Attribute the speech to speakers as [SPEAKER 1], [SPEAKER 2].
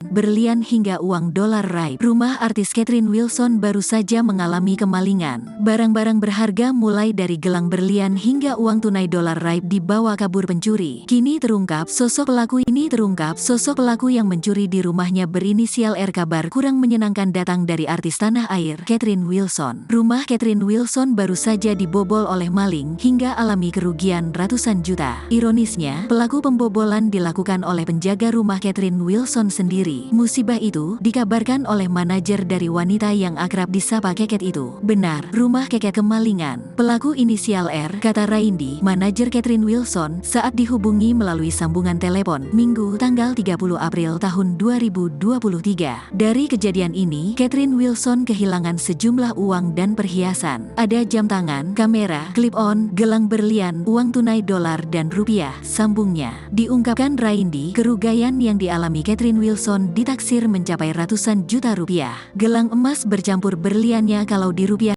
[SPEAKER 1] berlian hingga uang dolar raib. Rumah artis Catherine Wilson baru saja mengalami kemalingan. Barang-barang berharga mulai dari gelang berlian hingga uang tunai dolar raib dibawa kabur pencuri. Kini terungkap sosok pelaku yang mencuri di rumahnya berinisial R. Kabar kurang menyenangkan datang dari artis tanah air, Catherine Wilson. Rumah Catherine Wilson baru saja dibobol oleh maling hingga alami kerugian ratusan juta. Ironisnya, pelaku pembobolan dilakukan oleh penjaga rumah Catherine Wilson sendiri. Musibah itu dikabarkan oleh manajer dari wanita yang akrab disapa Keket itu. Benar, rumah Keket kemalingan. Pelaku inisial R, kata Raindi, manajer Catherine Wilson, saat dihubungi melalui sambungan telepon Minggu tanggal 30 April tahun 2023. Dari kejadian ini, Catherine Wilson kehilangan sejumlah uang dan perhiasan. Ada jam tangan, kamera, clip-on, gelang berlian, uang tunai dolar dan rupiah, sambungnya. Diungkapkan Raindi, kerugian yang dialami Catherine Wilson ditaksir mencapai ratusan juta rupiah. Gelang emas bercampur berliannya kalau dirupiah